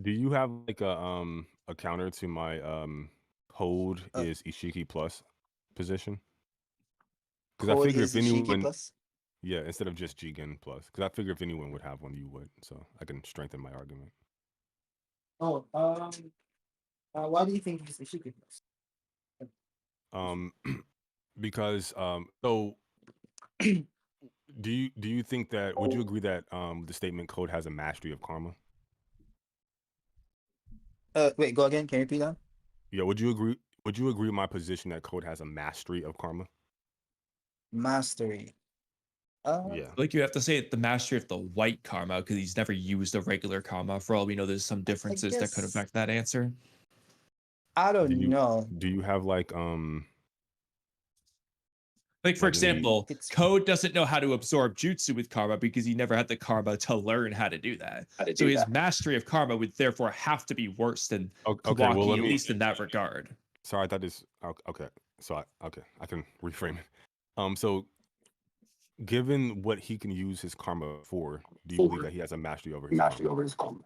Do you have like a counter to my code Uh, is Ishiki plus position? Because I code figure is if Ishiki anyone, plus. yeah, instead of just Jigen plus, because I figure if anyone would have one, you would. So I can strengthen my argument. Oh, why do you think it's Ishiki plus? Um, because so do you think that would you agree that the statement code has a mastery of karma? Wait, go again. Can you repeat that? Yeah, would you agree? Would you agree with my position that code has a mastery of karma? Mastery. Uh, Yeah. Like you have to say it, the mastery of the white karma because he's never used a regular karma. For all we know, there's some I differences that could guess affect that answer. I Do don't you know. do you have Like for like any example, It's Code doesn't know how to absorb jutsu with karma because he never had the karma to learn how to do that. So his mastery of karma would therefore have to be worse than okay, well Kawaki, let at me least in that regard. sorry, I thought this okay. So I can reframe it. So given what he can use his karma for, do you believe that he has a mastery over his karma?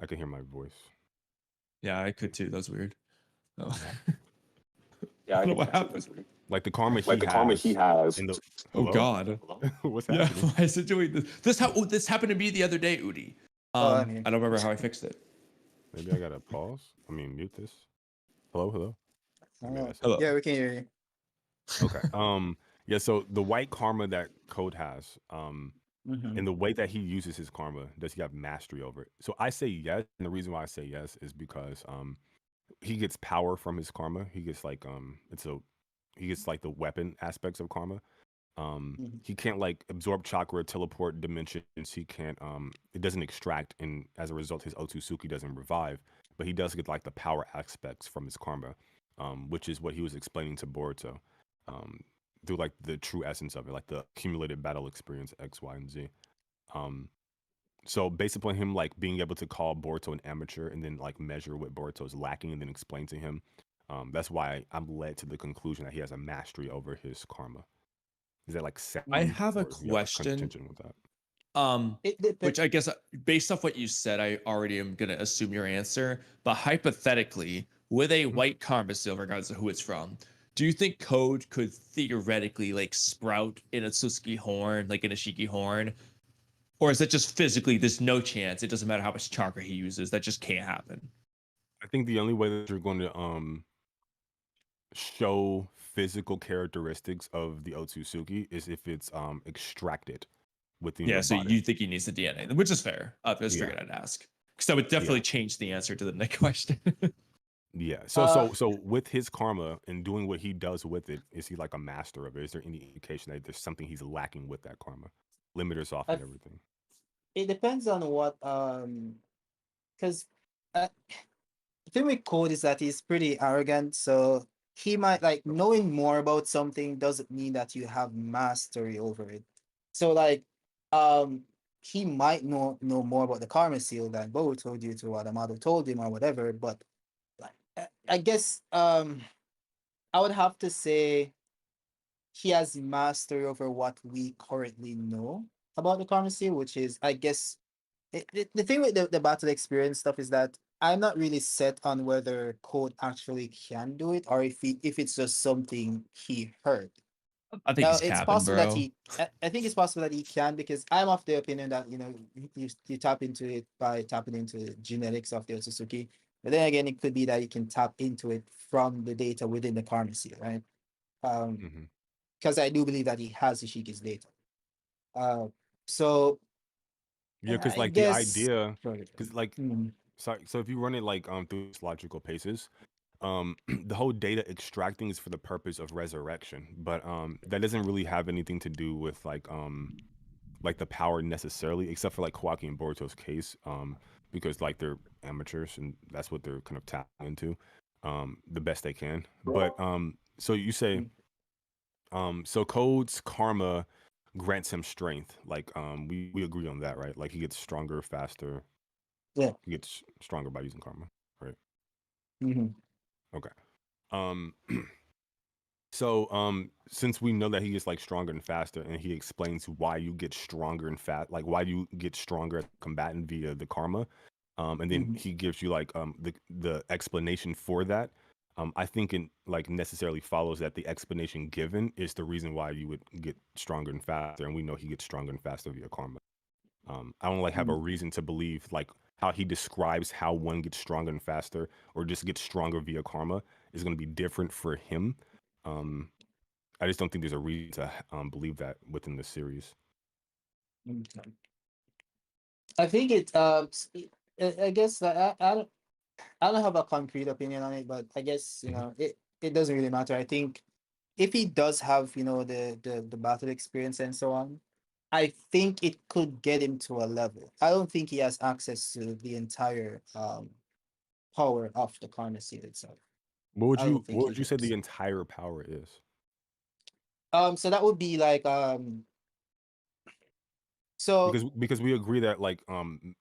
I can hear my voice. Yeah, I could too. That was weird. Oh. Yeah, I I don't know can what answer happened. this one. Like the karma Like he the karma he has has. in the Oh hello? God. What's Yeah, happening? why is it doing this? This happened to me the other day, Oodie. I mean, I don't remember how I fixed it. Maybe I gotta pause. I mean mute this. Hello? Maybe that's it. Hello. yeah, we can hear you. Okay. Yeah, so the white karma that Code has, Mm-hmm. and the way that he uses his karma, does he have mastery over it? So I say yes, and the reason why I say yes is because he gets power from his karma. He gets like he gets like the weapon aspects of karma. Mm-hmm. He can't like absorb chakra, teleport dimensions. He can't it doesn't extract, and as a result his Otsutsuki doesn't revive, but he does get like the power aspects from his karma, which is what he was explaining to Boruto. Um through like the true essence of it, like the accumulated battle experience X, Y, and Z. Um so based upon him like being able to call Boruto an amateur and then like measure what Boruto is lacking and then explain to him, that's why I'm led to the conclusion that he has a mastery over his karma. Is that like I sound, have a or do you have a question. contention with that? It depends. Which I guess based off what you said, I already am gonna assume your answer. But hypothetically, with a Mhm. white karma seal, regardless of who it's from, do you think Code could theoretically like sprout in a Suzuki horn, like in a Shiki horn? Or is it just physically there's no chance? It doesn't matter how much chakra he uses, that just can't happen. I think the only way that you're going to show physical characteristics of the Otsutsuki is if it's extracted within Yeah, your so body. you think he needs the DNA, which is fair. I just Yeah. figured I'd ask. Because that would definitely Yeah. change the answer to the next question. Yeah. Uh, So with his karma and doing what he does with it, is he like a master of it? Is there any indication that there's something he's lacking with that karma? Limiters off I, and everything. it depends on what because the thing with Code is that he's pretty arrogant, so he might like knowing more about something doesn't mean that you have mastery over it. So like um he might know more about the karma seal than Boruto due to what Amado told him or whatever, but like I guess I would have to say he has mastery over what we currently know about the karma seal, which is I guess the thing with the battle experience stuff is that I'm not really set on whether Code actually can do it or if it's just something he heard. I think Now he's it's capping, possible that bro. I think it's possible that he can because I'm of the opinion that you tap into it by tapping into the genetics of the Otsutsuki. But then again, it could be that you can tap into it from the data within the karma seal, right? Hmm. Because I do believe that he has Ishiki's data. Uh, so Yeah, because I like the guess. idea, because like Mm, sorry, so if you run it like through its logical paces, the whole data extracting is for the purpose of resurrection, but that doesn't really have anything to do with like the power necessarily, except for like Kawaki and Boruto's case, because like they're amateurs and that's what they're kind of tapping into, the best they can. But so you say, mm, so Code's karma grants him strength. Like we agree on that, right? Like he gets stronger, faster. yeah. He gets stronger by using karma, right? Mhm. Okay. Um, so since we know that he gets like stronger and faster, and he explains why you get stronger and fast, like why you get stronger at combatant via the karma. and then he gives you like the explanation for that. I think it like necessarily follows that the explanation given is the reason why you would get stronger and faster, and we know he gets stronger and faster via karma. I don't like have a reason to believe like how he describes how one gets stronger and faster, or just gets stronger via karma, is going to be different for him. I just don't think there's a reason to believe that within the series. Okay. I think I guess I don't have a concrete opinion on it, but I guess it doesn't really matter. I think if he does have the battle experience and so on, I think it could get him to a level. I don't think he has access to the entire power of the karma seed itself. What I don't think would he you say does. the entire power is? So that would be like so Because we agree that like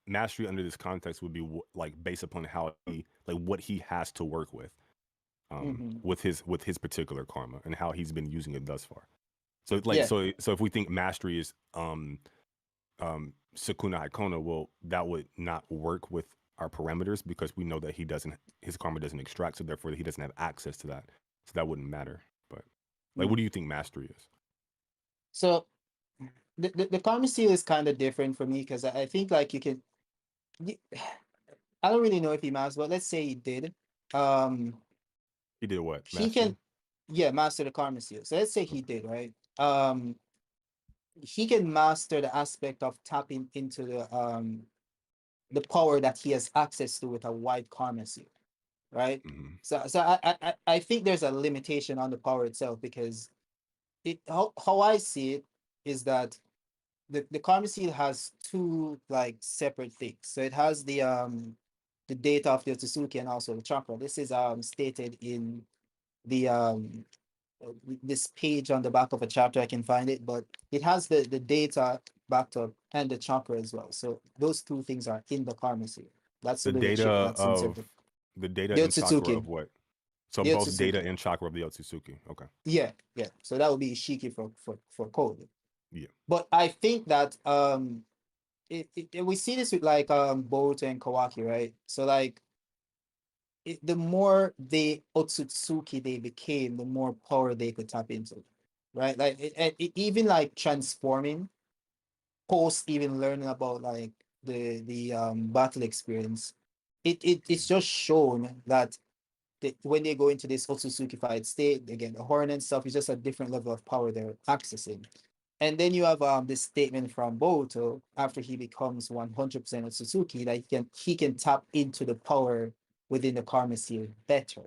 mastery under this context would be like based upon how he like what he has to work with his particular karma and how he's been using it thus far. So like yeah. so if we think mastery is Sukuna Haikona, well, that would not work with our parameters because we know that his karma doesn't extract, so therefore he doesn't have access to that. So that wouldn't matter. But like, what do you think mastery is? So the karma seal is kind of different for me because I think like I don't really know if he masters, but let's say he did. He did what? He can master the karma seal. So let's say he did, right? He can master the aspect of tapping into the power that he has access to with a wide karma seal, right? Mm-hmm. So I think there's a limitation on the power itself because how I see it is that the karma seal has two like separate things. So it has the data of the Otsutsuki and also the chakra. This is stated in the this page on the back of a chapter. I can find it, but it has the data backed up and the chakra as well. So those two things are in the karma seal. That's The the way it should. That's inserted. data The and chakra Otsutsuki. of what? So The both data Otsutsuki. and chakra of the Otsutsuki. Okay. Yeah, yeah. So that would be Ishiki for code. Yeah. But I think that we see this with like Boruto and Kawaki, right? So like the more they Otsutsuki they became, the more power they could tap into, right? Like even like transforming post even learning about like the battle experience, it's just shown that when they go into this Otsutsuki fight state again, the horn and stuff is just a different level of power they're accessing. And then you have this statement from Boruto after he becomes 100% Otsutsuki that he can tap into the power within the karma seal better.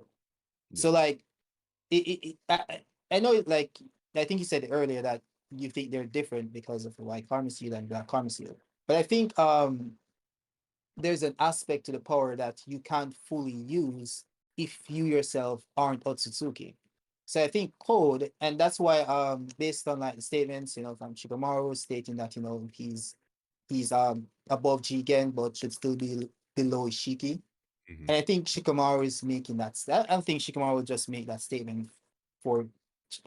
Yeah. So like I know like I think you said earlier that you think they're different because of the white karma seal and black karma seal. But I think there's an aspect to the power that you can't fully use if you yourself aren't Otsutsuki. So I think code, and that's why based on like the statements, from Shikamaru stating that he's above Jigen but should still be below Ishiki. Mm-hmm. And I think Shikamaru is making that. I don't think Shikamaru will just make that statement for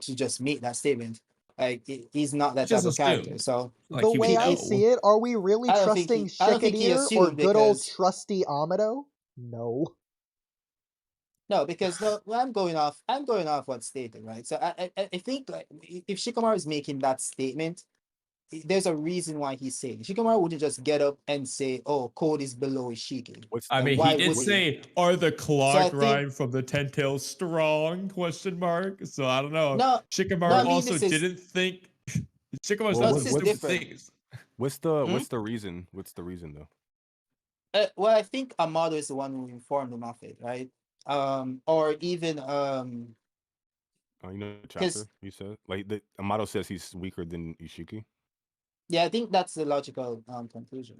to just make that statement. Like he's not that type Just of character. assumed. So Like The he would way I know. see it, are we really I don't think trusting I don't think he Shikadir or assumed good old because trusty Amado? No. no, because no, well, I'm going off what's stated, right? So I think like if Shikamaru is making that statement, there's a reason why he's saying. Shikamaru wouldn't just get up and say, "Oh, code is below Ishiki." What's I And mean, he why did would he? say, "Are the So I clock think rhyme from the Ten Tails strong?" Question mark. So I don't know. no, no. Shikamaru I mean also this is didn't think. Shikamaru well, no, says this some is stupid different. things. what's the reason? What's the reason though? Well, I think Amado is the one who informed him of it, right? Or even You know the because chapter you said like the Amato says he's weaker than Ishiki. yeah, I think that's the logical conclusion.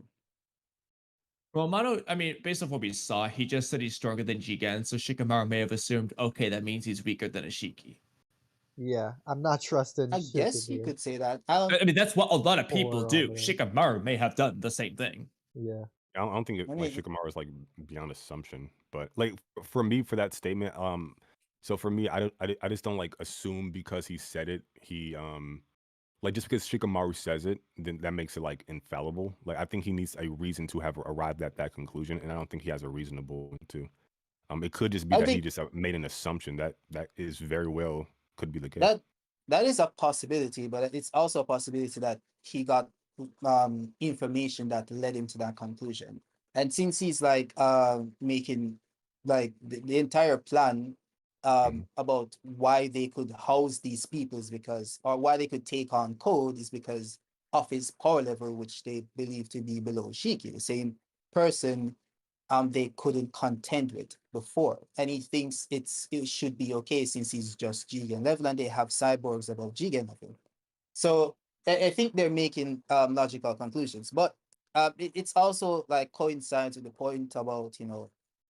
Well, Mano, I mean, based on what we saw, he just said he's stronger than Jigen, so Shikamaru may have assumed, okay, that means he's weaker than Ishiki. Yeah, I'm not trusting I guess you Shikadir could say that. I don't. I mean, that's what a lot of people or do. Amado. Shikamaru may have done the same thing. Yeah. I don't think I like mean, Shikamaru is like beyond assumption, but like for me for that statement, so for me, I just don't like assume because he said it. Like just because Shikamaru says it, then that makes it like infallible. Like I think he needs a reason to have arrived at that conclusion, and I don't think he has a reasonable one to. It could just be I that he think just made an assumption that is very well could be the case. that is a possibility, but it's also a possibility that he got information that led him to that conclusion. And since he's like making like the entire plan Mhm. about why they could house these peoples because or why they could take on Code is because of his power level, which they believe to be below Shiki, the same person they couldn't contend with before. And he thinks it should be okay since he's just Jigen level and they have cyborgs above Jigen level. So I think they're making logical conclusions, but it's also like coincides with the point about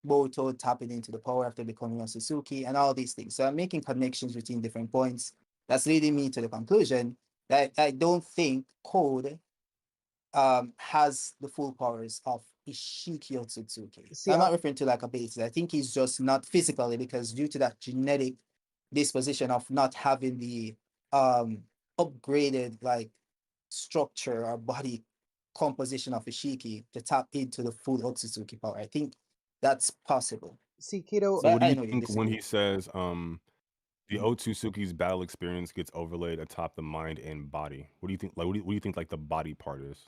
Boruto tapping into the power after becoming a Suzuki and all these things. So I'm making connections between different points. That's leading me to the conclusion that I don't think Code has the full powers of Ishiki Otsutsuki. See, I'm not referring to like a basis. I think he's just not physically because due to that genetic disposition of not having the upgraded like structure or body composition of Ishiki to tap into the full Otsutsuki power. I think that's possible. see, Kido, So what But do I you know you think when disagree. he says the Otsutsuki's battle experience gets overlaid atop the mind and body? What do you think? Like what do you think like the body part is?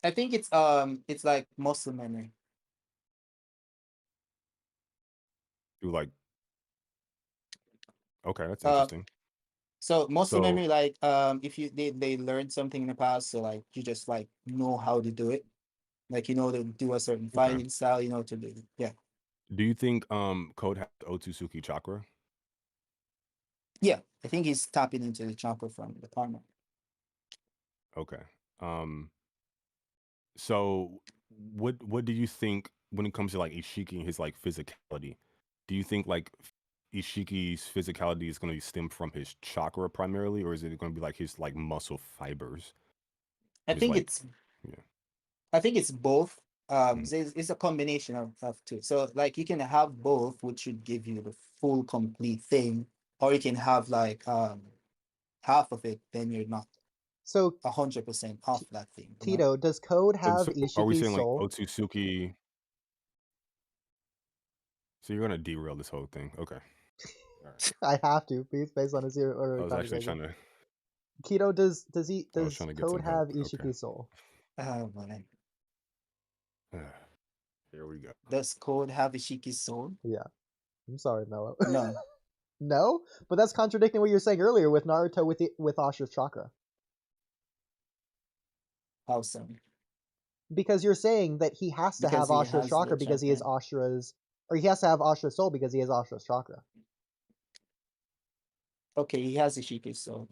I think it's like muscle memory. You like okay, that's Uh, interesting. So muscle So memory, like if they learned something in the past, so like you just like know how to do it, like to do a certain okay. fighting style, to do it. Yeah, Do you think Code has Otsutsuki chakra? yeah. I think he's tapping into the chakra from the karma. Okay. Um so what do you think when it comes to like Ishiki and his like physicality? Do you think like Ishiki's physicality is going to stem from his chakra primarily, or is it going to be like his like muscle fibers? I Just think like it's yeah. I think it's both. Mm. It's a combination of two. So like you can have both, which should give you the full complete thing, or you can have like half of it, then you're not so 100% off that thing. Kido, does Code have So are we Ishiki's saying like soul? Otsutsuki? So you're going to derail this whole thing? Okay. All right. I have to, based on his I earlier was actually conversation. trying to. Kido, does I was does trying to get Code some help. have Okay. Ishiki's soul? Oh man. Here we go. Does Code have Ishiki's soul? Yeah. I'm sorry, Mello. No. No, but that's contradicting what you were saying earlier with Naruto with Ashura's chakra. How so? Because you're saying that he has to Because have he Ashura's has the chakra because he is chakra. Ashura's, or he has to have Ashura's soul because he has Ashura's chakra. Okay, he has Ishiki's soul.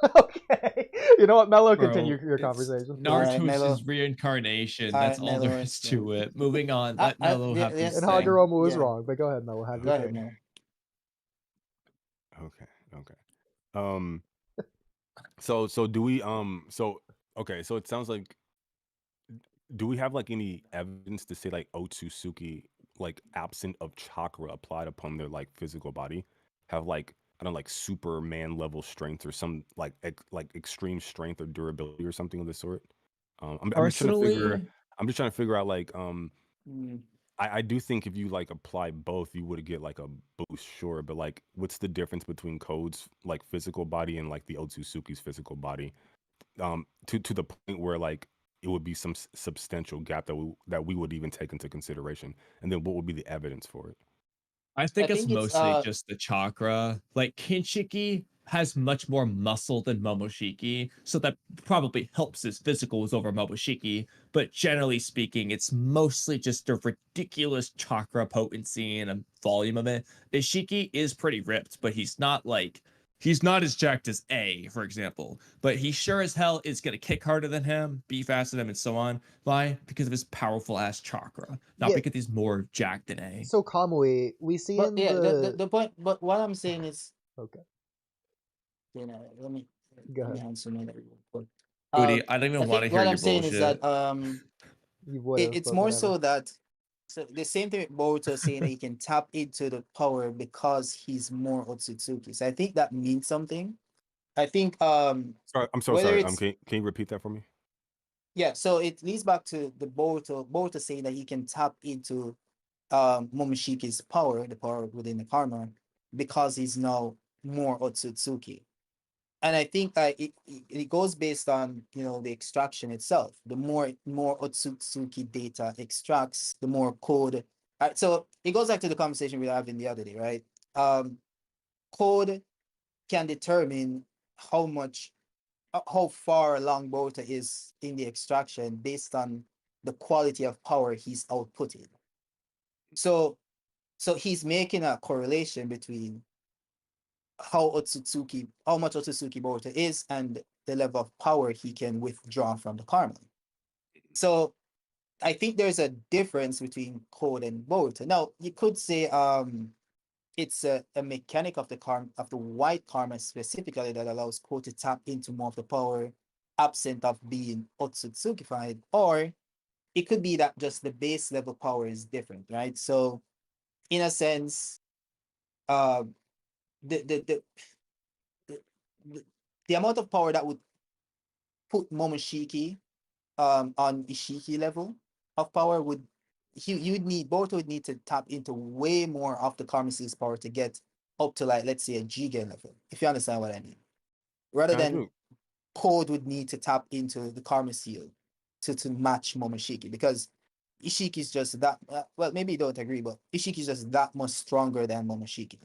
Okay. You know what, Mello, continue Bro, your it's conversation. All right, Naruto's Mello. his reincarnation. All That's right, all there Mello. is to it. Moving on. I, Let Mello yeah, have yeah, his And thing. Hagoromo was yeah. wrong, but go ahead, Mello, have Go your ahead, thing. Mello. Okay. Um. So do we so okay, so it sounds like do we have like any evidence to say like Otsutsuki like absent of chakra applied upon their like physical body have like I don't know, like Superman level strength or some like extreme strength or durability or something of the sort? I'm just trying to figure Personally, I'm just trying to figure out like Mm. I do think if you like apply both you would get like a boost, sure, but like what's the difference between Code's like physical body and like the Otsutsuki's physical body? To the point where like it would be some substantial gap that we would even take into consideration, and then what would be the evidence for it? I I think it's think it's mostly just the chakra. Like Kinshiki has much more muscle than Momoshiki, so that probably helps his physicals over Momoshiki. But generally speaking, it's mostly just a ridiculous chakra potency and a volume of it. Ishiki is pretty ripped, but he's not as jacked as A, for example. But he sure as hell is gonna kick harder than him, be faster than him, and so on. Why? Because of his powerful ass chakra, not Yeah, because he's more jacked than A. so Kamui, we see but in yeah, the the point but what I'm saying is, okay, let me go let me ahead. answer another real quick. Oodie, I don't I even want think to hear what I'm your saying is that bullshit. You would have, it's but more whatever. so that so the same thing with Boruto saying that he can tap into the power because he's more Otsutsuki. So I think that means something. I think Sorry, I'm so whether sorry. it's Can you repeat that for me? yeah, so it leads back to the Boruto saying that he can tap into Momoshiki's power, the power within the karma, because he's now more Otsutsuki. And I think that it goes based on, you know, the extraction itself. The more Otsutsuki data extracts, the more code. So it goes back to the conversation we were having the other day, right? Code can determine how much how far along Boruto is in the extraction based on the quality of power he's outputting. So he's making a correlation between how much Otsutsuki Boruto is and the level of power he can withdraw from the karma. So I think there's a difference between code and Boruto. Now you could say it's a mechanic of the karma of the white karma specifically that allows code to tap into more of the power absent of being Otsutsukified, or it could be that just the base level power is different, right? So in a sense, uh the the the, the, the amount of power that would put Momoshiki on Ishiki level of power would you'd need both would need to tap into way more of the Karma Seal's power to get up to, like, let's say, a Jigen level, if you understand what I mean. Rather Yeah, I than do. Code would need to tap into the Karma Seal to match Momoshiki, because Ishiki's just that well, maybe you don't agree, but Ishiki's just that much stronger than Momoshiki.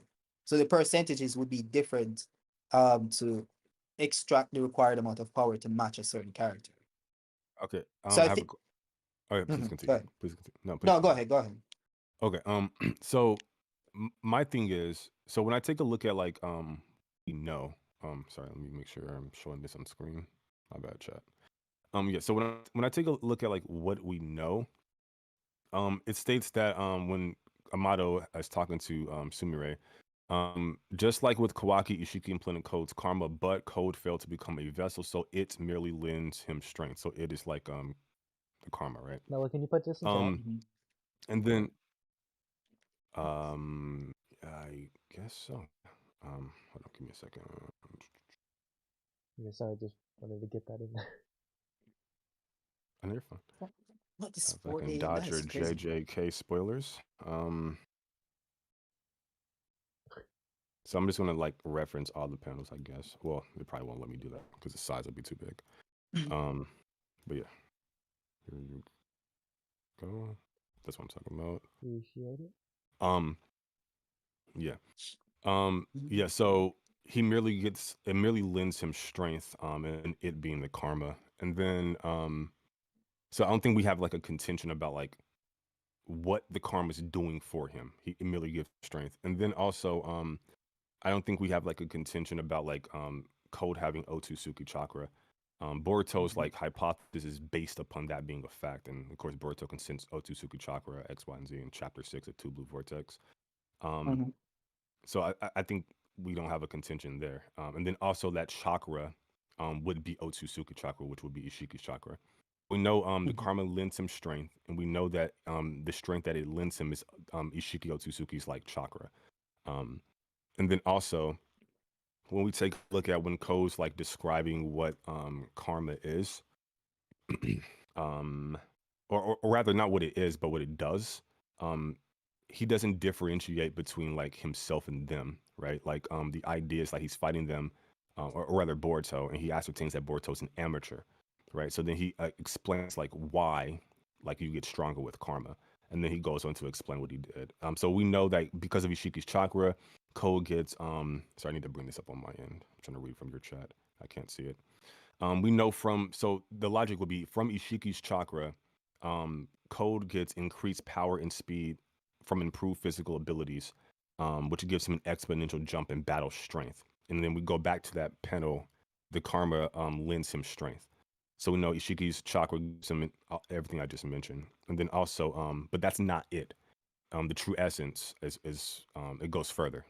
So the percentages would be different to extract the required amount of power to match a certain character. Okay. So I I have a. think Oh yeah, please go continue. ahead. Please continue. No, please No, go continue. ahead, go ahead. Okay. So my thing is, so when I take a look at like sorry, let me make sure I'm showing this on screen. My bad, chat. Yeah. So when I take a look at like what we know, it states that when Amato is talking to Sumire, just like with Kawaki, Ishiki, and Planet Code's karma, but Code failed to become a vessel, so it merely lends him strength. So it is like the karma, right? Mello, can you put this in chat? Mhm. And then I guess so. Hold on, give me a second. Yeah, sorry, just wanted to get that in there. I know you're fine. What is If I can 4 a.m.? That dodge your is crazy. JJK spoilers. So I'm just gonna like reference all the panels, I guess. Well, it probably won't let me do that because the size will be too big. But yeah, here you go. That's what I'm talking about. Appreciate it. Yeah. Yeah, so he merely lends him strength, and it being the karma. And then so I don't think we have like a contention about like what the karma is doing for him. It merely gives strength. And then also, I don't think we have like a contention about like Code having Otsutsuki chakra. Boruto's like hypothesis is based upon that being a fact. And of course Boruto can sense Otsutsuki chakra X, Y, and Z in chapter 6 of Two Blue Vortex. Mhm. So I think we don't have a contention there. And then also that chakra would be Otsutsuki chakra, which would be Ishiki's chakra. We know the Mhm. karma lends him strength, and we know that the strength that it lends him is Ishiki Otsutsuki's like chakra. And then also when we take a look at when Ko's like describing what karma is, um, or rather not what it is, but what it does. Um, he doesn't differentiate between like himself and them, right? Like the idea is like he's fighting them, or rather Boruto, and he ascertains that Boruto's an amateur, right? So then he explains like why, like you get stronger with karma, and then he goes on to explain what he did. So we know that because of Ishiki's chakra, Ko gets Sorry, I need to bring this up on my end. I'm trying to read from your chat. I can't see it. We know so the logic would be from Ishiki's chakra, Code gets increased power and speed from improved physical abilities, which gives him an exponential jump in battle strength. And then we go back to that panel, the karma lends him strength. So we know Ishiki's chakra gives him everything I just mentioned. And then also, but that's not it. The true essence is it goes further.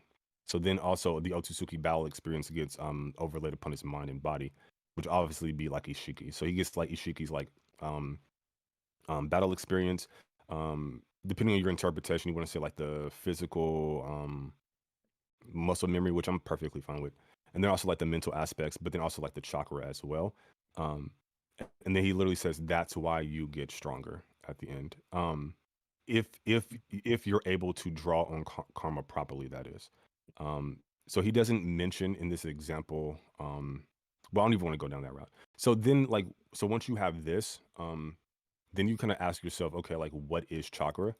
So then also the Otsutsuki battle experience gets overlaid upon his mind and body, which obviously be like Ishiki. So he gets like Ishiki's like battle experience. Depending on your interpretation, you want to say like the physical muscle memory, which I'm perfectly fine with. and then also like the mental aspects, but then also like the chakra as well. Um, and then he literally says that's why you get stronger at the end. If you're able to draw on karma properly, that is. So he doesn't mention in this example. Well, I don't even want to go down that route. So then, like, so once you have this, then you kind of ask yourself, okay, like, what is chakra?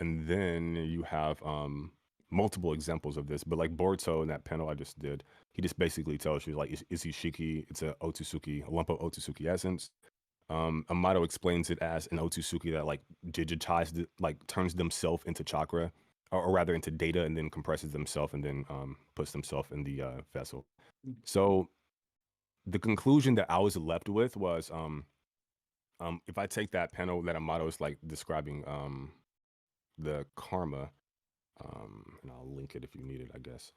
And then you have multiple examples of this, but like Boruto in that panel I just did, he just basically tells you like is Ishiki, it's a Otsutsuki, a lump of Otsutsuki essence. Amato explains it as an Otsutsuki that like digitized, like turns themselves into chakra, or rather into data, and then compresses themselves and then puts themselves in the vessel. So the conclusion that I was left with was if I take that panel that Amato is like describing the karma, and I'll link it if you need it, I guess.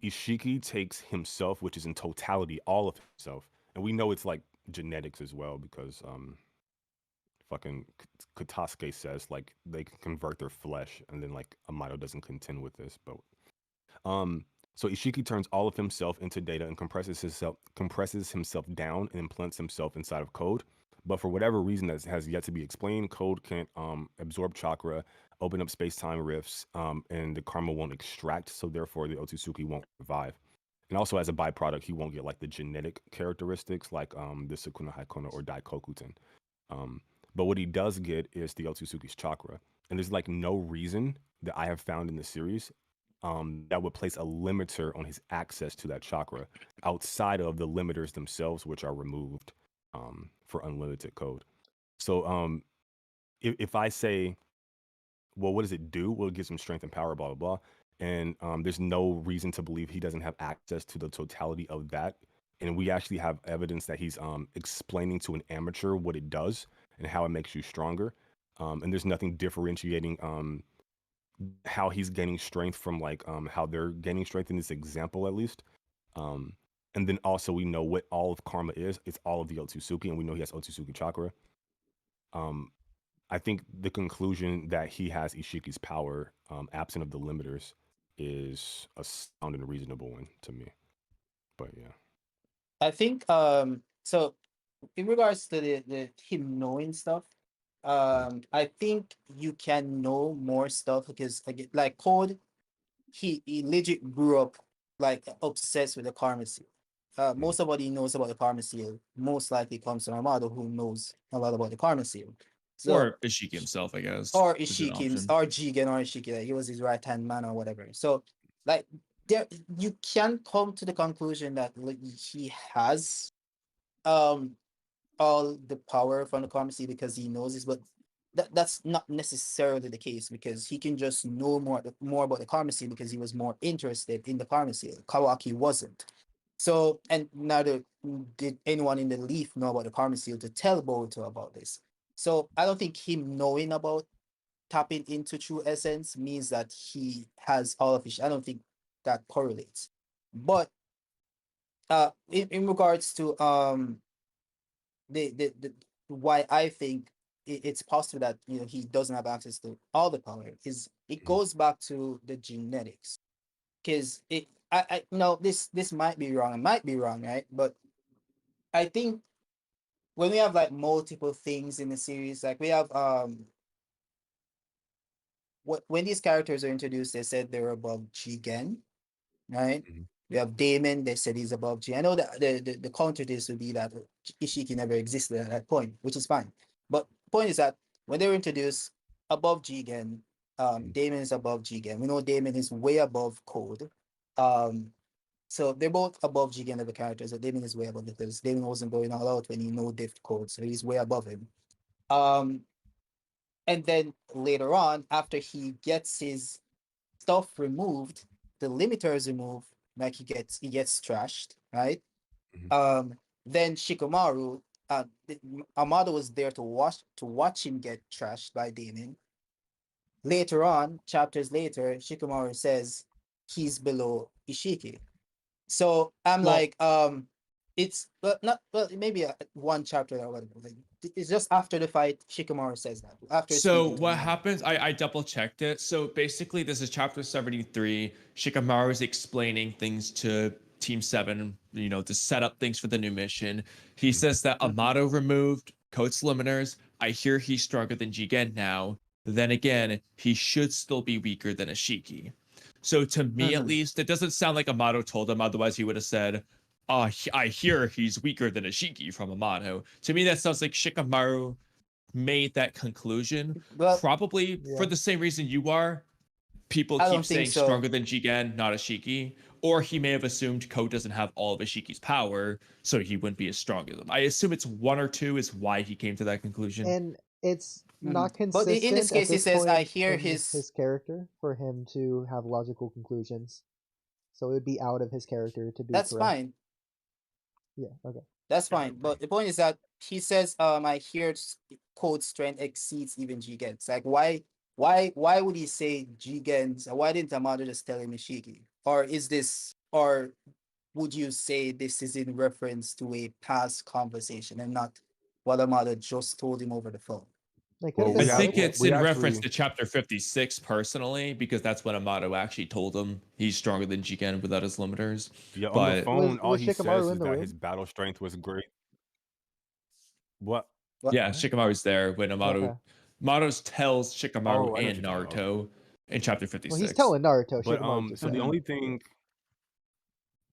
Ishiki takes himself, which is in totality all of himself, and we know it's like genetics as well because fucking Katasuke says like they can convert their flesh, and then like Amato doesn't contend with this, but so Ishiki turns all of himself into data and compresses himself down and implants himself inside of Code. But for whatever reason that has yet to be explained, Code can't absorb chakra, open up space-time rifts, and the karma won't extract, so therefore the Otsutsuki won't revive. And also as a byproduct, he won't get like the genetic characteristics like the Sukuna Haikona or Daikokuten. But what he does get is the Otsutsuki's chakra. And there's like no reason that I have found in the series that would place a limiter on his access to that chakra outside of the limiters themselves, which are removed for unlimited code. So if I say, well, what does it do? Well, it gives him strength and power, blah, blah, blah. And there's no reason to believe he doesn't have access to the totality of that. And we actually have evidence that he's explaining to an amateur what it does and how it makes you stronger. And there's nothing differentiating how he's gaining strength from like how they're gaining strength in this example at least. And then also we know what all of karma is. It's all of the Otsutsuki, and we know he has Otsutsuki chakra. I think the conclusion that he has Ishiki's power, absent of the limiters, is a sound and reasonable one to me. But yeah. I think so in regards to the him knowing stuff, I think you can know more stuff because again, like Code, he legit grew up like obsessed with the karma seal. Most of what he knows about the karma seal most likely comes from Amado, who knows a lot about the karma seal. So, Or Ishiki himself, I guess. or is an Ishiki, option. or Jigen, or Ishiki, like he was his right hand man or whatever. So, like there, you can come to the conclusion that like, he has um all the power from the karma seal because he knows this, but that's not necessarily the case because he can just know more about the karma seal because he was more interested in the karma seal. Kawaki wasn't. So, and neither did anyone in the leaf know about the karma seal to tell Boruto about this. So I don't think him knowing about tapping into true essence means that he has all of it. I don't think that correlates. But in regards to the why I think it's possible that he doesn't have access to all the power is it goes back to the genetics because I no this might be wrong, I might be wrong, right? But I think when we have like multiple things in the series, like we have when these characters are introduced, they said they were above Jigen, right? Mhm. We have Damon, they said he's above G. I know that the counter to this would be that Ishiki never existed at that point, which is fine. But point is that when they were introduced above Jigen, Damon is above Jigen. We know Damon is way above Code. So they're both above Jigen level characters. So Damon is way above because Damon wasn't going all out when he know diff Code, so he's way above him. And then later on, after he gets his stuff removed, the limiter is removed, like he gets trashed, right? Mhm. Then Shikamaru, Amado was there to watch him get trashed by Damon. Later on, chapters later, Shikamaru says he's below Ishiki. So I'm Well, like, it's not maybe one chapter or whatever. Like, it's just after the fight, Shikamaru says that after So speaking to what Mello. happens? I double checked it. So basically, this is chapter 73. Shikamaru is explaining things to Team 7, to set up things for the new mission. He says that Mhm. Amato removed Code's limiters. I hear he's stronger than Jigen now. Then again, he should still be weaker than Ishiki. So to me, at Mhm. least, it doesn't sound like Amato told him. Otherwise, he would have said, I hear he's weaker than Ishiki from Amato. To me, that sounds like Shikamaru made that conclusion, Well, probably for Yeah. the same reason you are. People I keep don't think saying so. stronger than Jigen, not Ishiki. Or he may have assumed Code doesn't have all of Ishiki's power, so he wouldn't be as strong as him. I assume it's one or two is why he came to that conclusion. And it's Mhm. not But in this consistent at case, he this says, "I point hear in his." his character for him to have logical conclusions. So it would be out of his character to be That's correct. fine. Yeah, okay. That's fine. But the point is that he says, I hear Code strength exceeds even Jigen's. Like, why would he say Jigen's? Why didn't Amado just tell him Ishiki? Or is this, or would you say this is in reference to a past conversation and not what Amado just told him over the phone? It could have Well, I been think either. it's we in reference actually to chapter 56 personally, because that's when Amato actually told him he's stronger than Jigen without his limiters. yeah on the But phone. All Was he says Shikamaru in is the that his room? battle strength was great. What? What? yeah, What? Shikamaru's there when Okay. Amato tells Shikamaru Oh, I know what and you're talking about. Naruto in chapter Well, he's 56. telling Naruto. But Shikamaru's just so the there. Mhm. only thing,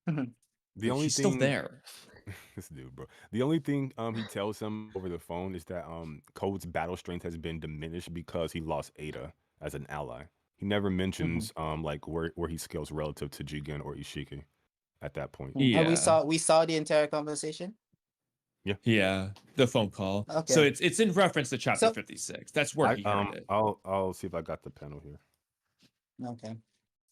Mhm. the only He's still thing, there. this dude, bro. The only thing he tells him over the phone is that Code's battle strength has been diminished because he lost Ada as an ally. He never Mhm. mentions like where he scales relative to Jigen or Ishiki at that point. And Yeah. we saw the entire conversation. Yeah. Yeah, the phone call. So Okay. it's in reference to chapter So 56. That's where he heard it. I'll see if I got the panel here. okay.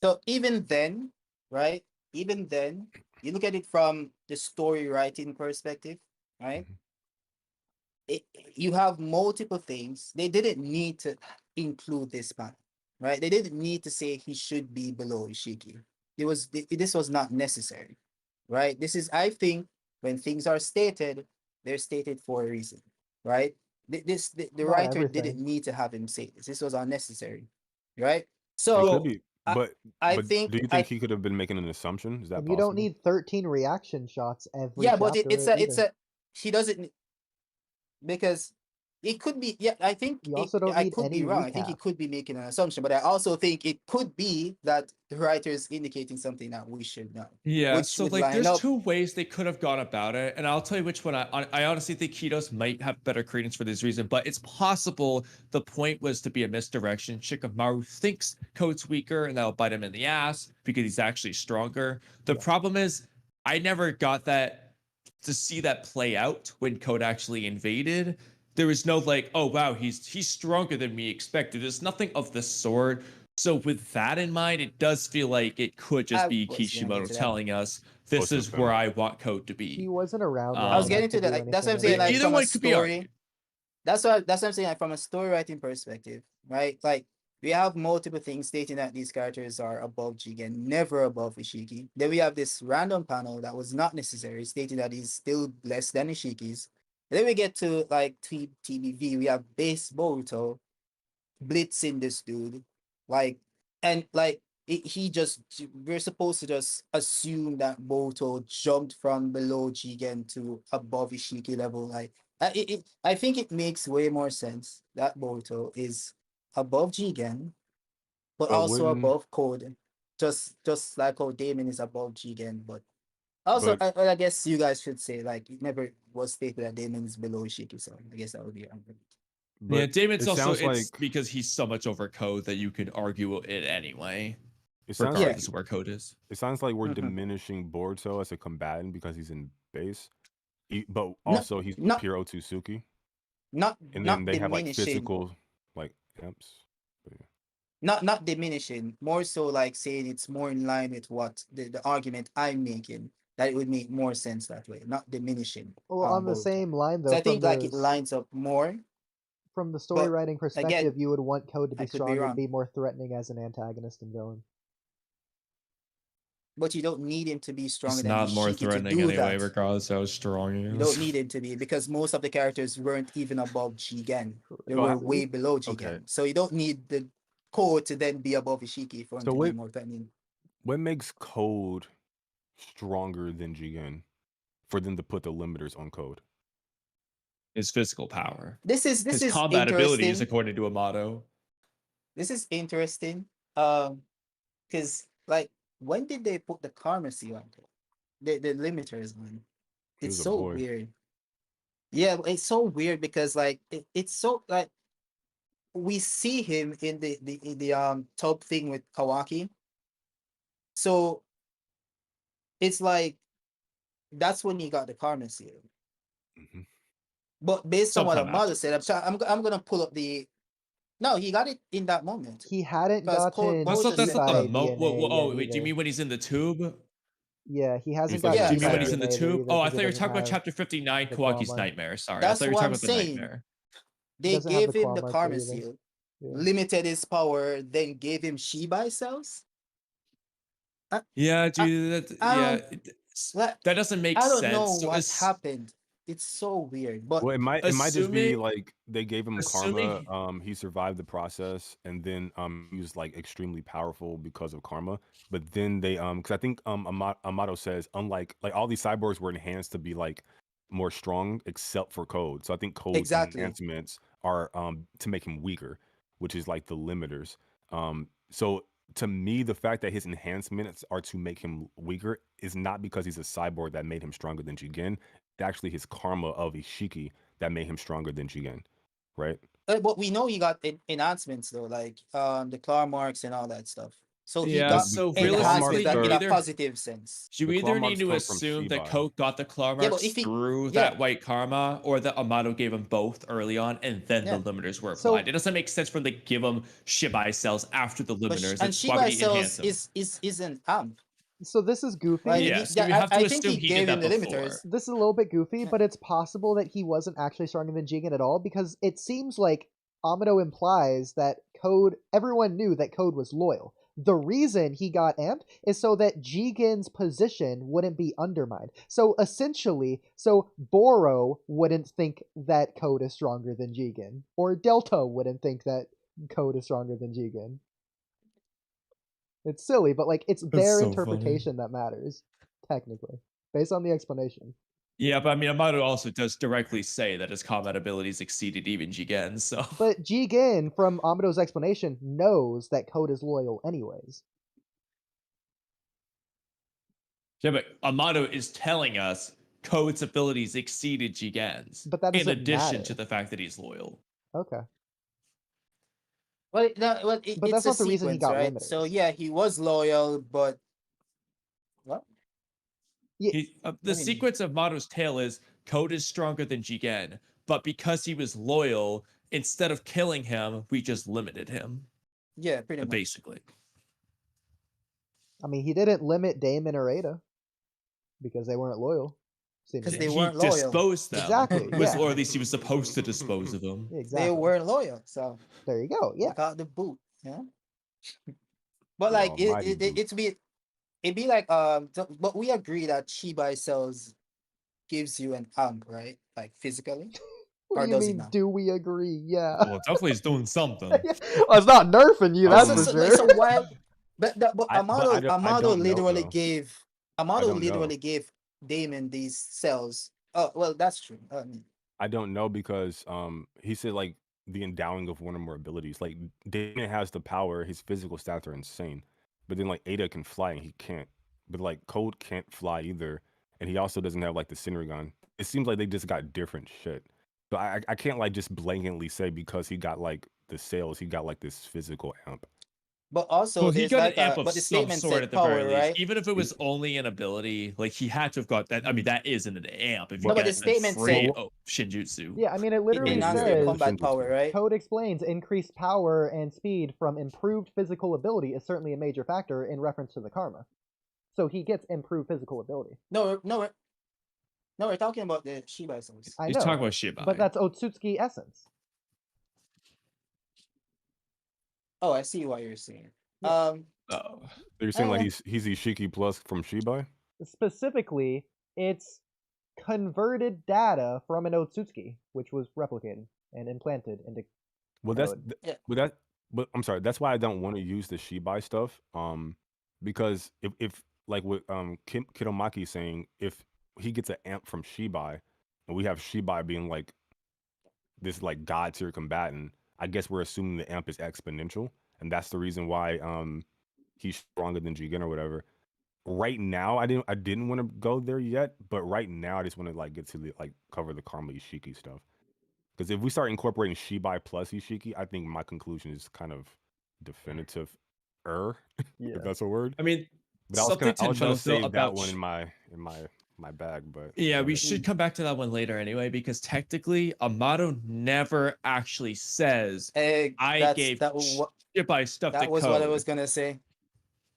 So even then, right? Even then, you look at it from the story writing perspective, right? Mhm. It, you have multiple things. They didn't need to include this man, right? They didn't need to say he should be below Ishiki. This was not necessary, right? This is, I think, when things are stated, they're stated for a reason, right? The Not writer didn't everything. need to have him say this. This was unnecessary, right? It could So Well, be, I but I but do think you think he could have been making an assumption? Is that And you don't possible? need 13 reaction shots every yeah, but chapter it's either. a he doesn't, because it could be, yeah, I think You also don't I need could any be wrong. I think he recap. could be making an assumption, but I also think it could be that the writer is indicating something that we should know, yeah, which so would like line there's up. two ways they could have gone about it, and I'll tell you which one I honestly think Kidos might have better credence for this reason, but it's possible the point was to be a misdirection. Shikamaru thinks Code's weaker and that'll bite him in the ass because he's actually stronger. The Yeah. problem is I never got that to see that play out when Code actually invaded. There was no like, oh wow, he's stronger than we expected. There's nothing of the sort. So with that in mind, it does feel like it could just I be was gonna get Kishimoto to that. telling us this Close is enough. where I want Code to He be. wasn't around I long was Um, getting enough to to that. do Like, that's what anything I'm saying. Like, anyway. either from a one could be story, argued. that's what I'm saying. Like, from a story writing perspective, right? Like, we have multiple things stating that these characters are above Jigen, never above Ishiki. Then we have this random panel that was not necessary, stating that he's still less than Ishiki's. And then we get to like TBV. We have base Boruto blitzing this dude, like, and like he just, we're supposed to just assume that Boruto jumped from below Jigen to above Ishiki level. Like, I think it makes way more sense that Boruto is above Jigen, but But also wouldn't above Code, just like how Damon is above Jigen. But also, but I guess you guys should say, like, it never was stated that Damon is below Ishiki, so I guess that would be an argument. Yeah, but Damon's it also sounds it's like because he's so much over Code that you could argue it anyway, it sounds like regardless of where Code is. it sounds like we're Mhm. diminishing Boruto as a combatant because he's in base, but Not also he's not pure Otsutsuki, not and then not they have like diminishing, physical like imps. But yeah. not diminishing, more so like saying it's more in line with what the argument I'm making, that it would make more sense that way, not diminishing Well, on the Boruto. same line So though, I think like it lines up more, from the story but writing again, perspective, you would want Code to I be could be stronger, to wrong. be more threatening as an antagonist and villain. but you don't need him to be stronger He's than not more Ishiki to threatening do anyway, that. regardless of how strong he You is. don't need him to be, because most of the characters weren't even above Jigen. They were way below Jigen. Okay. So you don't need the Code to then be above Ishiki for him So to what- be more threatening. What makes Code stronger than Jigen for them to put the limiters on Code? His physical power. This is His combat abilities, interesting. according to Amato. This is interesting. Because like, when did they put the karma seal on Code? The limiters on. He It's was a so boy. weird. Yeah, it's so weird because like it's so like we see him in the top thing with Kawaki. So it's like that's when he got the karma seal. Mhm. But based on what Sometime Amado said, afterwards. I'm gonna pull up the. No, he got it in that moment. He hadn't Because gotten Code That's not the Shibai mo. DNA Oh, yet wait, do you either. mean when he's in the tube? Yeah, he hasn't He's like, gotten Yeah, Do you mean when Shibai he's in the DNA tube? either Oh, I 'cause he thought you were doesn't talking about have chapter 59, the Kawaki's Kwama. nightmare. Sorry, That's I thought you were what talking I'm about the saying. nightmare. They doesn't have gave the him the Kwama karma either. seal, Yeah. limited his power, then gave him Shibai cells. Yeah, dude. I Yeah, don't- Like, that doesn't make I sense. don't know So what happened. It's so weird. But Well, it might just be assuming- like they gave him karma. assuming- He survived the process, and then he was like extremely powerful because of karma. But then they because I think Amato says unlike like all these cyborgs were enhanced to be like more strong except for Code. So I think Code's Exactly. enhancements are to make him weaker, which is like the limiters. So to me, the fact that his enhancements are to make him weaker is not because he's a cyborg that made him stronger than Jigen. It's actually his karma of Ishiki that made him stronger than Jigen, right? but we know he got enhancements though, like the claw marks and all that stuff. So he Yeah, got so enhancements realistically, that you in a either- positive sense. You The claw either need marks to come from assume that Shibai. Coke got the claw Yeah, but marks if he- through yeah. that white karma, or that Amato gave him both early on, and then Yeah. the limiters were So- applied. It doesn't make sense for them to give him Shibai cells after the But limiters. and That's why would Shibai he enhance cells them? is an amp. So this is goofy. Right? Yeah, He- so you have to I think assume he he gave did him that the before. limiters. This is a little bit goofy, Yeah. but it's possible that he wasn't actually stronger than Jigen at all because it seems like Amado implies that Code, everyone knew that Code was loyal. The reason he got amped is so that Jigen's position wouldn't be undermined. So essentially, Boro wouldn't think that Code is stronger than Jigen, or Delta wouldn't think that Code is stronger than Jigen. It's silly, but like it's their so interpretation that matters, technically, based on the explanation. Yeah, but I mean, Amato also does directly say that his combat abilities exceeded even Jigen, so. But Jigen, from Amado's explanation, knows that Code is loyal anyways. Yeah, but Amato is telling us Code's abilities exceeded Jigen's. But that in doesn't addition matter. to the fact that he's loyal. Okay. Well, But it's that's a not the reason he sequence, got right? limiters. So yeah, he was loyal, but what? Yeah, The What do you mean? sequence of Amato's tale is Code is stronger than Jigen, but because he was loyal, instead of killing him, we just limited him, Yeah, pretty much. basically. I mean, he didn't limit Damon or Ada because they weren't loyal. Because they He weren't loyal. disposed them. Exactly, yeah. Or at least he was supposed to dispose of them. Yeah, exactly. They weren't loyal, so There you go. they Yeah. got the boot. Yeah. But The like almighty boot. it'd be like but we agree that Shibai cells gives you an amp, right? Like physically. What Or do you does it mean? not? Do we agree? Yeah. Well, definitely is doing something. Well, it's not nerfing you. That's Um, for so, sure. so why? But I Amado don't know, literally though. gave Damon these cells. Oh well, that's true. I don't know because he said like the endowing of one or more abilities. Like Damon has the power, his physical stats are insane. But then like Ada can fly and he can't. But like Code can't fly either. And he also doesn't have like the Synergon. It seems like they just got different shit. So I can't like just blanketly say because he got like the sales, he got like this physical amp. But also, Well, he there's got like an amp of but the some statement sort said at the power, very least. right? Even if it was only an ability, like he had to have got that. I mean, that isn't an amp. If you No, but get the a statement free said- Shinjutsu. Yeah, I mean, it literally Enhance Yeah, their yeah, says combat Shinjutsu. power, right? Code explains increased power and speed from improved physical ability is certainly a major factor in reference to the karma. So he gets improved physical ability. No, we're talking about the Shibai cells. I He's know, talking about Shibai. but that's Otsutsuki essence. Oh, I see what you're saying. Yeah. Oh. You're saying like Uh, he's Ishiki plus from Shibai? Specifically, it's converted data from an Otsutsuki, which was replicated and implanted into Well, code. Yeah. but I'm sorry. That's why I don't want to use the Shibai stuff. Because if like what Kidomaki saying, if he gets an amp from Shibai, and we have Shibai being like this like god tier combatant, I guess we're assuming the amp is exponential, and that's the reason why he's stronger than Jigen or whatever. Right now, I didn't want to go there yet, but right now I just want to like get to the like cover the Karma Ishiki stuff. Because if we start incorporating Shibai plus Ishiki, I think my conclusion is kind of definitive. Yeah. If that's a word. I mean, But I was something trying to note, though, save that about one in my bag. But yeah, go we ahead. should come back to that one later anyway, because technically, Amato never actually says I gave Shibai stuff to that was what I code. was gonna say.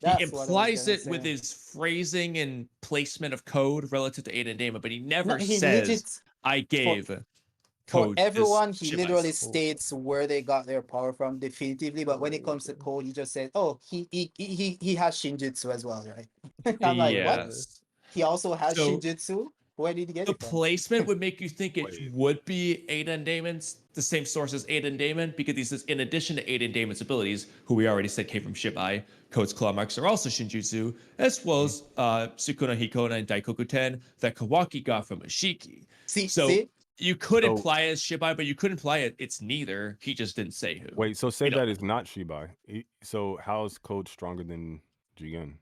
He That's what I was implies gonna it with say. his phrasing and placement of code relative to Aiden Damon, but he never No, he says legit I gave for code this everyone. He Shibai literally stuff. states where they got their power from definitively. But when it comes to code, he just said, "Oh, he has Shinjutsu as well, right?" I'm like, what? Yes. He also has So Shinjutsu. Where did he get the it from? placement would make you think it Wait. would be Aiden Damon's, the same source as Aiden Damon, because he says in addition to Aiden Damon's abilities, who we already said came from Shibai, Code's claw marks are also Shinjutsu, as well as Sukuna Hikona and Daikoku Ten that Kawaki got from Ishiki. So you could So- imply it as Shibai, but you could imply it's neither. He just didn't say who. Wait, so say You know. that is not Shibai. So how's Code stronger than Jigen?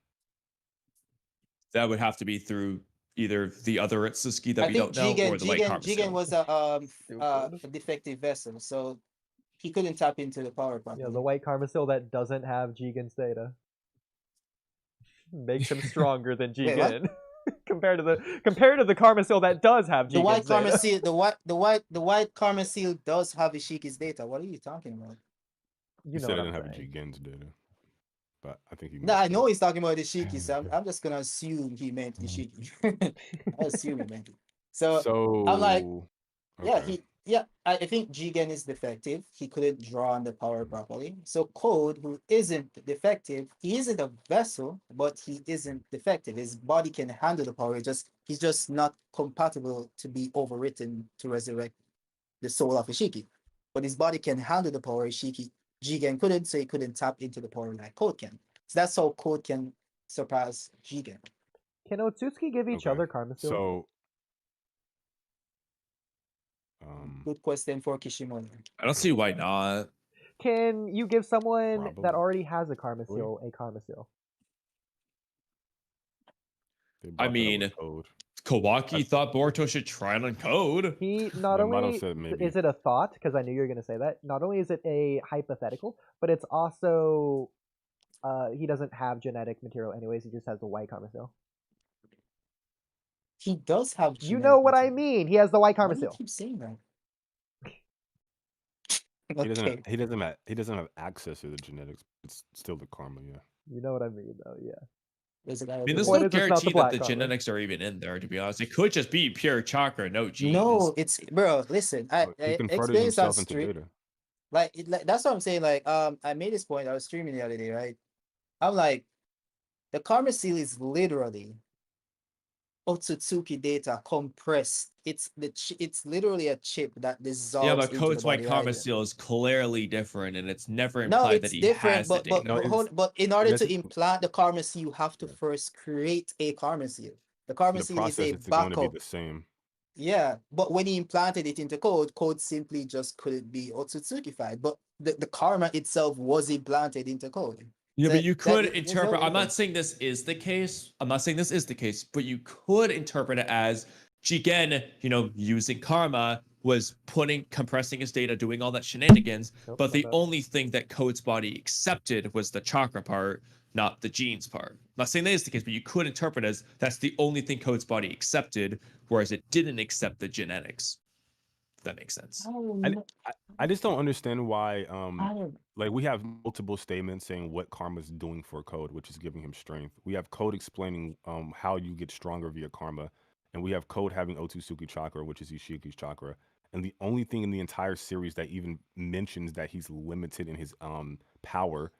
That would have to be through either the other Itsuki that I we think don't know or the White Karma Jigen Seal. was a defective vessel, so he couldn't tap into the power properly. Yeah, the white Karma Seal that doesn't have Jigen's data makes him stronger than Wait, what? Jigen. compared to the Karma Seal that does have Jigen's The white Karma data. Seal, the white Karma Seal does have Ishiki's data. What are you talking about? You know said what I I'm didn't have saying. Jigen's data, but I think he. No, I missed know it. he's talking about Ishiki, so I'm just gonna assume he meant Ishiki. I assume he meant it. So I'm like, yeah, okay. I think Jigen is defective. He couldn't draw on the power properly. So Code, who isn't defective, he isn't a vessel, but he isn't defective. His body can handle the power. He's just not compatible to be overwritten to resurrect the soul of Ishiki. But his body can handle the power Jigen couldn't, so he couldn't tap into the power like Code can. So that's how Code can surpass Jigen. Can Otsutsuki give each Okay. other Karma Seal? So Good question for Kishimoto. I don't see why not. Can you give someone that Probably. already has a Karma Really? Seal a Karma Seal? they I brought that up mean, with Code. Kawaki thought Boruto should try it on Code. He not Then Mato only said maybe. is it a thought, because I knew you were going to say that. Not only is it a hypothetical, but it's also he doesn't have genetic material anyways. He just has the white Karma Seal. He does have. You know what I genetic mean? He has the white Karma Why do you Seal. keep saying that? He doesn't. Okay. He doesn't have access to the genetics. It's still the karma. Yeah. You know what I mean, though. Yeah. There's a guy I with mean, the there's white- no Point is, it's not the guarantee that black the karma. genetics are even in there, to be honest. It could just be pure chakra, no genes. No, it's bro. Listen, I He converted experienced on himself into stream. data. Like that's what I'm saying. Like I made this point. I was streaming the other day, right? I'm like, the Karma Seal is literally Otsutsuki data compressed. It's literally a chip that dissolves. Yeah, but into Code's the White body, Karma right? Seal is clearly different, and it's never No, implied it's that he different. has the But data. but in order to That's- implant the Karma Seal, you have to Yeah. first create a Karma Seal. The Karma The Seal is process a is going to be backup. the same. Yeah, but when he implanted it into Code simply just couldn't be Otsutsukified. But the karma itself was implanted into Code. Yeah, but you could there's no interpret. I'm not difference. saying this is the case. I'm not saying this is the case, but you could interpret it as Jigen, using karma, was compressing his data, doing all that shenanigans. Nope, But the not that. only thing that Code's body accepted was the chakra part, not the genes part. I'm not saying that is the case, but you could interpret as that's the only thing Code's body accepted, whereas it didn't accept the genetics. If that makes sense. I just don't understand why. I don't- Like we have multiple statements saying what karma's doing for Code, which is giving him strength. We have Code explaining how you get stronger via karma, and we have Code having Otsutsuki chakra, which is Ishiki's chakra. And the only thing in the entire series that even mentions that he's limited in his power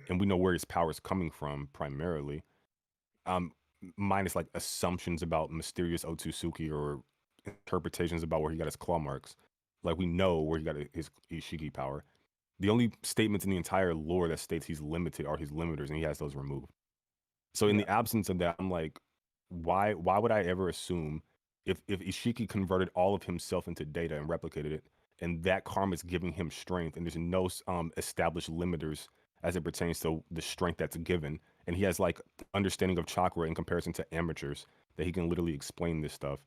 and we know where his power is coming from primarily. Minus like assumptions about mysterious Otsutsuki or interpretations about where he got his claw marks. Like we know where he got his Ishiki power. The only statements in the entire lore that states he's limited are his limiters, and he has those removed. So in the absence of that, I'm like, why would I ever assume if Ishiki converted all of himself into data and replicated it, and that karma is giving him strength, and there's no established limiters as it pertains to the strength that's given, and he has like understanding of chakra in comparison to amateurs that he can literally explain this stuff,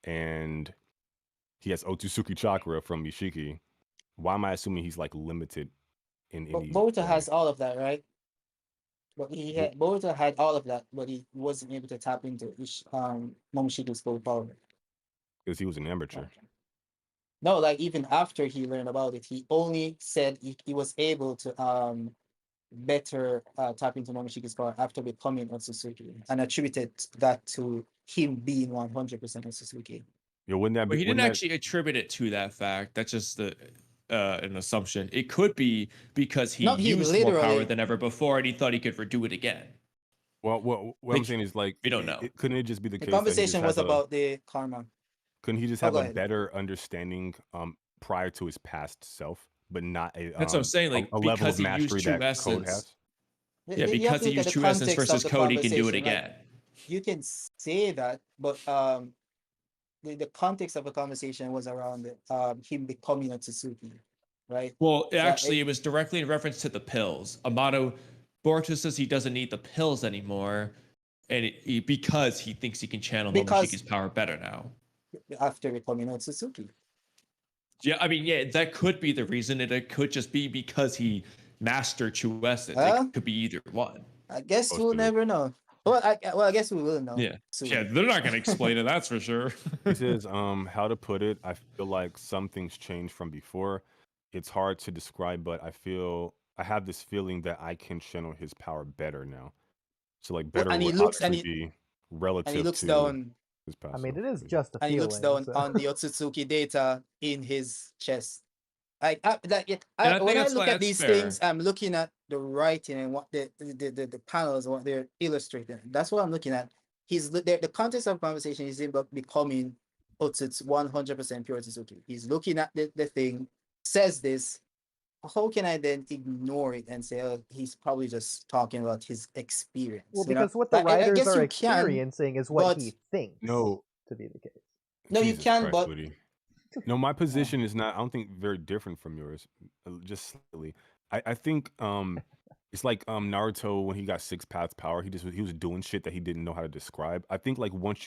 and he has Otsutsuki chakra from Ishiki. Why am I assuming he's like limited in But any Boruto way? has all of that, right? But Boruto had all of that, but he wasn't able to tap into Momoshiki's full power. Because he was an amateur. No, like even after he learned about it, he only said he was able to better tap into Momoshiki's power after becoming Otsutsuki, and attributed that to him being 100% Otsutsuki. Yo, wouldn't that be? But he didn't wouldn't that- actually attribute it to that fact. That's just an assumption. It could be because he No, he used more power literally- than ever before, and he thought he could redo it again. Well, what I'm Like, saying is like we don't know. Couldn't it just be the The case that he just conversation was has about the karma. couldn't he just Oh, have go a ahead. better understanding prior to his past self, but not a That's what I'm saying. Like, a level because of he used mastery true that Code essence. has? Yeah, You have because to he look at used the true essence context of versus the Code, he can do it conversation, right? again. You can say that, but the context of the conversation was around him becoming a Tsuki, right? Well, So actually, it was directly in reference to the pills. Boruto says he doesn't need the pills anymore, and because he thinks he can channel Because- Momoshiki's power better now. after becoming a Tsuki. Yeah, I mean, yeah, that could be the reason. It could just be because he mastered true essence. Huh? It could be either one. I guess Supposed we'll to be. never know. Well, I guess we will know. Yeah, soon. yeah, they're not gonna explain it. That's for sure. He says, how to put it, I feel like some things changed from before. It's hard to describe, but I have this feeling that I can channel his power better now. So like Well, better and he would looks- and obviously be relative And he looks to down, his past. I mean, self. it is just a and he feeling. looks down so- on the Otsutsuki data in his chest. Like, And I think when I that's look why at that's these fair. things, I'm looking at the writing and what the panels, what they're illustrating. That's what I'm looking at. The context of conversation is about becoming Otsutsu 100% pure Otsutsuki. He's looking at the thing, says this. How can I then ignore it and say, oh, he's probably just talking about his experience? Well, you know? because what the Like, I writers guess are you can, experiencing is what but- he thinks No. to be the case. No, you Jesus can, Christ, but- Woody. No, my position is not. I don't think very different from yours. Just slightly. I think it's like Naruto when he got six paths power. He was doing shit that he didn't know how to describe. I think like once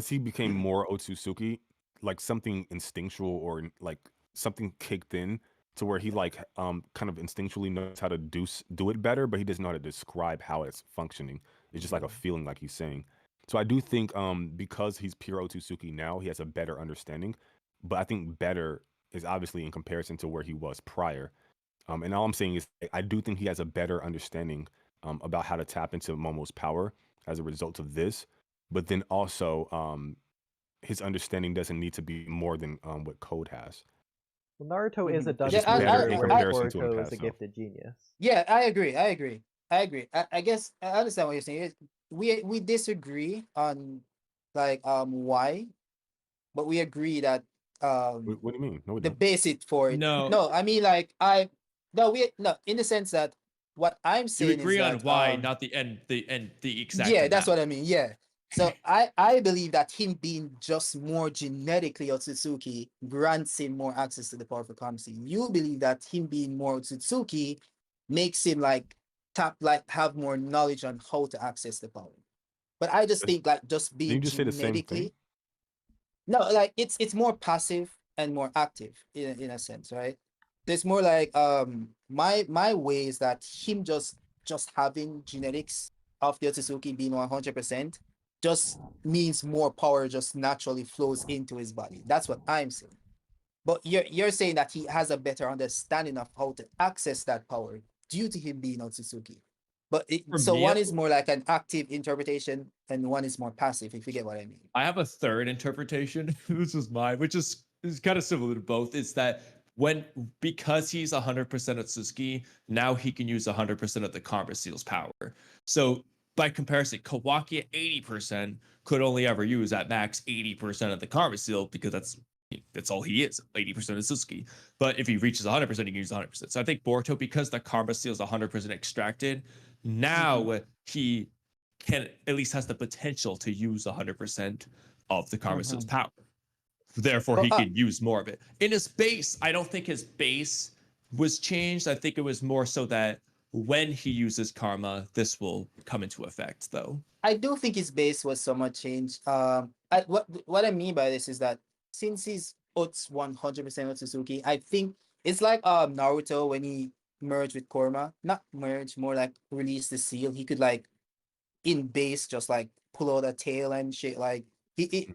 he became more Otsutsuki, like something instinctual or like something kicked in to where he like kind of instinctually knows how to do it better, but he doesn't know how to describe how it's functioning. It's just like a feeling, like he's saying. So I do think because he's pure Otsutsuki now, he has a better understanding. But I think better is obviously in comparison to where he was prior. And all I'm saying is I do think he has a better understanding about how to tap into Momo's power as a result of this. But then also his understanding doesn't need to be more than what Code has. Well, Naruto is a Mhm. dungeon Yeah, master, in whereas comparison to him Boruto is past a self. gifted genius. Yeah, I agree. I guess I understand what you're saying. We disagree on like why, but we agree that What do you mean? No, we the don't. basic for it. No. No, I mean like no in the sense that what I'm You saying agree is on that, why, not the end, the exact. yeah, that's amount. what I mean. Yeah. So I believe that him being just more genetically Otsutsuki grants him more access to the powerful currency. You believe that him being more Otsutsuki makes him like have more knowledge on how to access the power. But I just That's- think like just being you just say the same thing? genetically, no, like it's more passive and more active in a sense, right? There's more like my way is that him just having genetics of the Otsutsuki being 100% just means more power just naturally flows into his body. That's what I'm saying. But you're saying that he has a better understanding of how to access that power due to him being Otsutsuki. But For so me, one is more like an active interpretation and one is more passive, if you get what I mean. I have a third interpretation. This is mine, which is kind of similar to both. It's that because he's 100% Otsutsuki, now he can use 100% of the Karma Seal's power. So by comparison, Kawaki at 80% could only ever use at max 80% of the Karma Seal because that's all he is, 80% Otsutsuki. But if he reaches 100%, he can use 100%. So I think Boruto, because the Karma Seal is 100% extracted, now he can at least has the potential to use 100% of the Karma Seal's power. Therefore, he can use more of it. In his base, I don't think his base was changed. I think it was more so that when he uses karma, this will come into effect, though. I do think his base was somewhat changed. What I mean by this is that since he's Ots 100% Otsutsuki, I think it's like Naruto when he merged with Korma. Not merge, more like release the seal. He could like in base just like pull out a tail and shit. Like he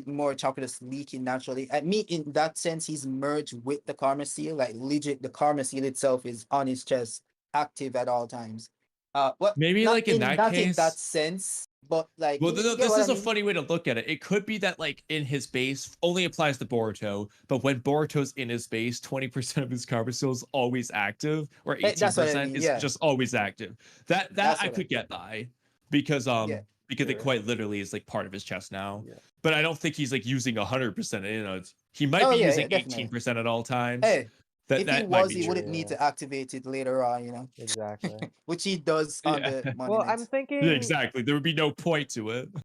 more chocolate leaking naturally. I mean, in that sense, he's merged with the karma seal. Like legit, the karma seal itself is on his chest, active at all times. What maybe like in that case, in that sense, but like, well, this is a funny way to look at it. It could be that like in his base only applies to Boruto, but when Boruto's in his base, 20% of his karma seal is always active, or 18% is just always active. That I could get by because it quite literally is like part of his chest now. Yeah. But I don't think he's like using 100%. You know, he might be using 18% at all times. Hey, if he was, he wouldn't need to activate it later on, you know. Exactly. Which he does on the monuments. Well, I'm thinking. Yeah, exactly. There would be no point to it.